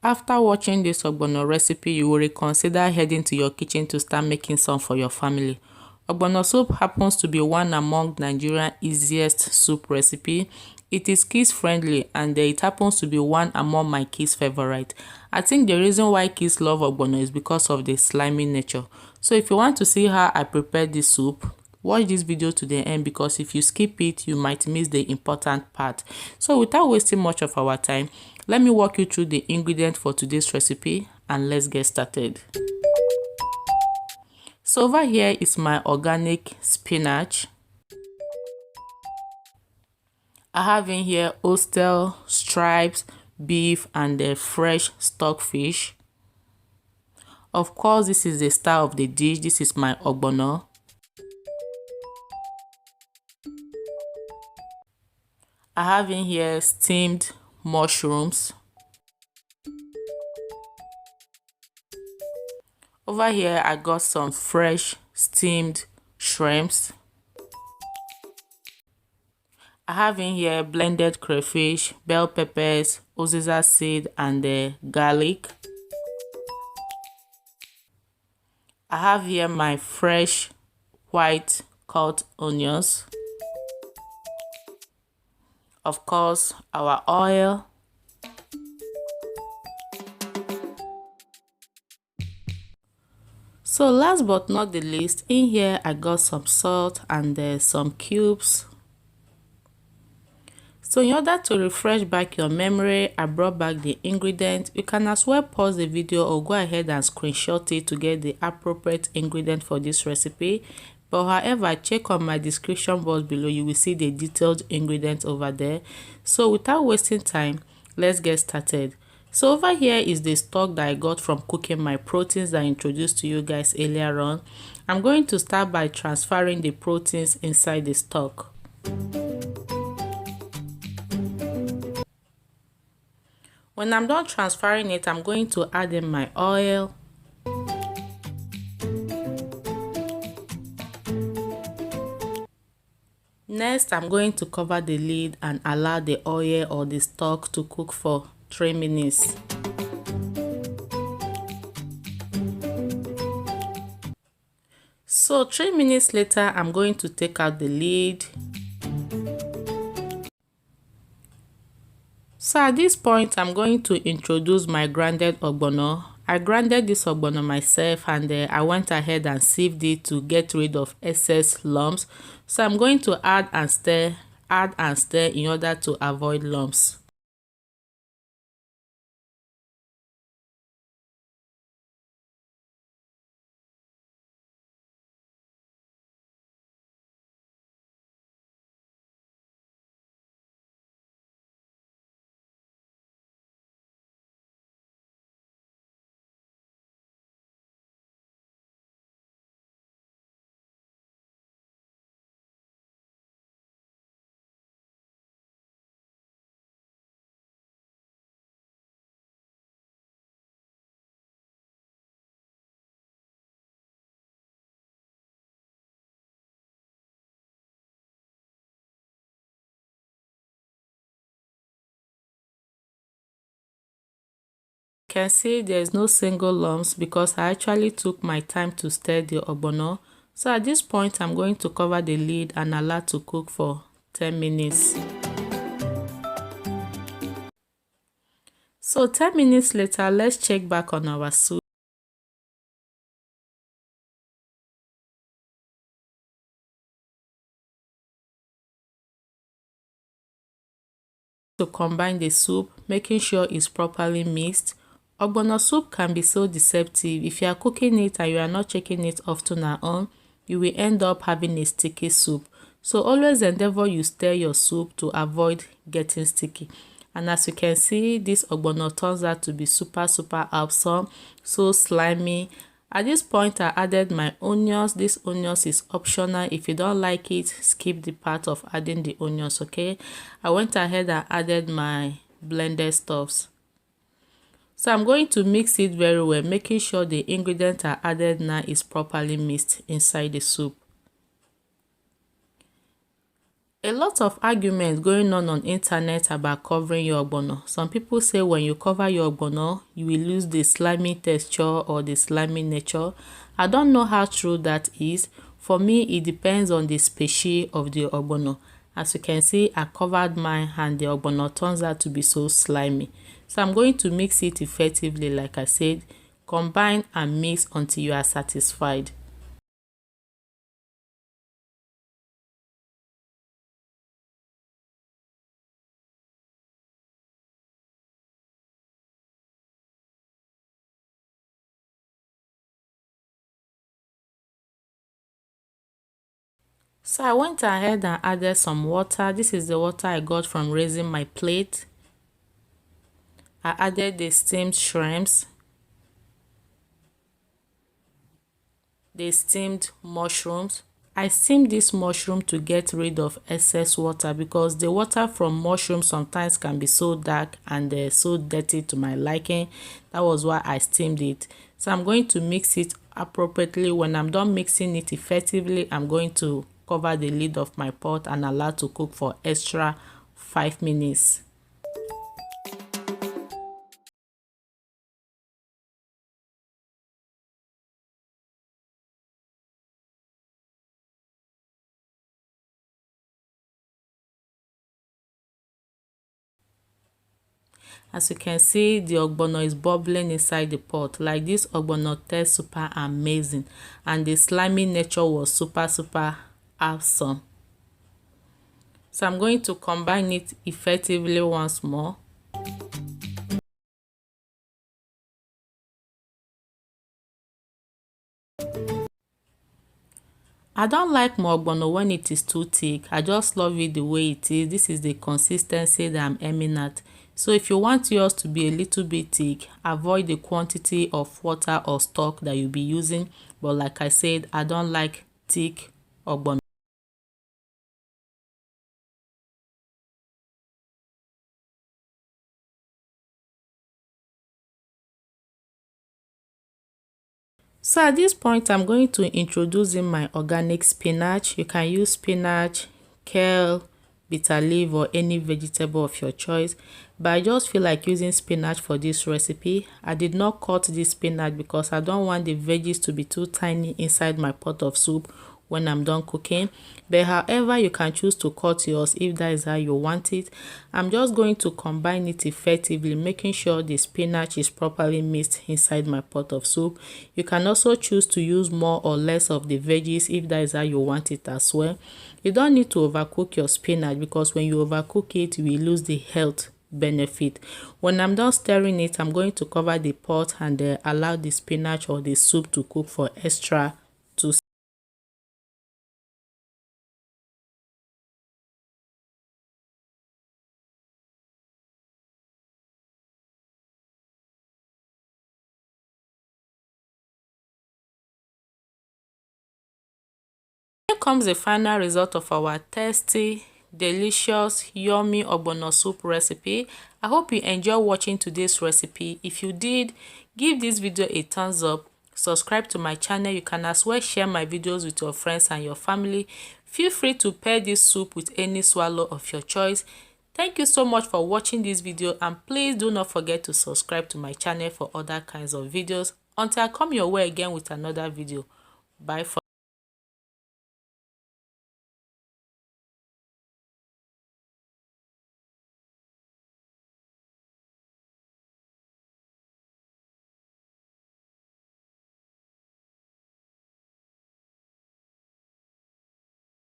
After watching this ogbono recipe, you will reconsider heading to your kitchen to start making some for your family. Ogbono soup happens to be one among Nigeria's easiest soup recipe. It is kids friendly and it happens to be one among my kids' favorite. I think the reason why kids love ogbono is because of the slimy nature. So if you want to see how I prepare this soup, watch this video to the end, because if you skip it, you might miss the important part. So without wasting much of our time, let me walk you through the ingredients for today's recipe and let's get started. So over here is my organic spinach. I have in here oxtail, stripes, beef and the fresh stockfish. Of course, this is the star of the dish. This is my ogbonno. I have in here steamed mushrooms. Over here I got some fresh steamed shrimps. I have in here blended crayfish, bell peppers, Uziza seed and the garlic. I have here my fresh white cut onions. Of course, our oil. So last but not the least, in here I got some salt and some cubes. So in order to refresh back your memory, I brought back the ingredients. You can as well pause the video or go ahead and screenshot it to get the appropriate ingredient for this recipe. But however, check on my description box below, you will see the detailed ingredients over there. So without wasting time, let's get started. So over here is the stock that I got from cooking my proteins that I introduced to you guys earlier on. I'm going to start by transferring the proteins inside the stock. When I'm done transferring it, I'm going to add in my oil. Next, I'm going to cover the lid and allow the oil or the stock to cook for 3 minutes. So 3 minutes later, I'm going to take out the lid. So at this point, I'm going to introduce my grounded ogbono. I grounded this ogbono myself and I went ahead and sieved it to get rid of excess lumps. So I'm going to add and stir in order to avoid lumps. You can see there's no single lumps because I actually took my time to stir the ogbono. So at this point, I'm going to cover the lid and allow to cook for 10 minutes. So 10 minutes later, let's check back on our soup. To combine the soup, making sure it's properly mixed. Ogbono soup can be so deceptive. If you are cooking it and you are not checking it often and on, you will end up having a sticky soup. So always endeavor you stir your soup to avoid getting sticky. And as you can see, this ogbono turns out to be super awesome, so slimy. At this point, I added my onions. This onions is optional. If you don't like it, skip the part of adding the onions, okay? I went ahead and added my blended stuffs. So I'm going to mix it very well, making sure the ingredient I added now is properly mixed inside the soup. A lot of arguments going on internet about covering your ogbono. Some people say when you cover your ogbono, you will lose the slimy texture or the slimy nature. I don't know how true that is. For me, it depends on the species of the ogbono. As you can see, I covered mine and the ogbono turns out to be so slimy. So I'm going to mix it effectively, like I said. Combine and mix until you are satisfied. So I went ahead and added some water. This is the water I got from raising my plate. I added the steamed shrimps, the steamed mushrooms. I steamed this mushroom to get rid of excess water because the water from mushrooms sometimes can be so dark and so dirty to my liking. That was why I steamed it. So I'm going to mix it appropriately. When I'm done mixing it effectively, I'm going to cover the lid of my pot and allow to cook for extra 5 minutes. As you can see, the ogbono is bubbling inside the pot. Like, this ogbono tastes super amazing and the slimy nature was super awesome. So I'm going to combine it effectively once more. I don't like my ogbono when it is too thick. I just love it the way it is. This is the consistency that I'm aiming at. So if you want yours to be a little bit thick, avoid the quantity of water or stock that you'll be using. But like I said, I don't like thick ogbono. So at this point, I'm going to introduce in my organic spinach. You can use spinach, kale, bitter leaf, or any vegetable of your choice. But I just feel like using spinach for this recipe. I did not cut this spinach because I don't want the veggies to be too tiny inside my pot of soup when I'm done cooking. But however, you can choose to cut yours if that is how you want it. I'm just going to combine it effectively, making sure the spinach is properly mixed inside my pot of soup. You can also choose to use more or less of the veggies if that is how you want it as well. You don't need to overcook your spinach because when you overcook it, you will lose the health benefit. When I'm done stirring it, I'm going to cover the pot and allow the spinach or the soup to cook for extra 2 seconds. Here comes the final result of our tasty, delicious, yummy ogbono soup recipe. I hope you enjoyed watching today's recipe. If you did, give this video a thumbs up. Subscribe to my channel. You can as well share my videos with your friends and your family. Feel free to pair this soup with any swallow of your choice. Thank you so much for watching this video, and please do not forget to subscribe to my channel for other kinds of videos. Until I come your way again with another video. Bye for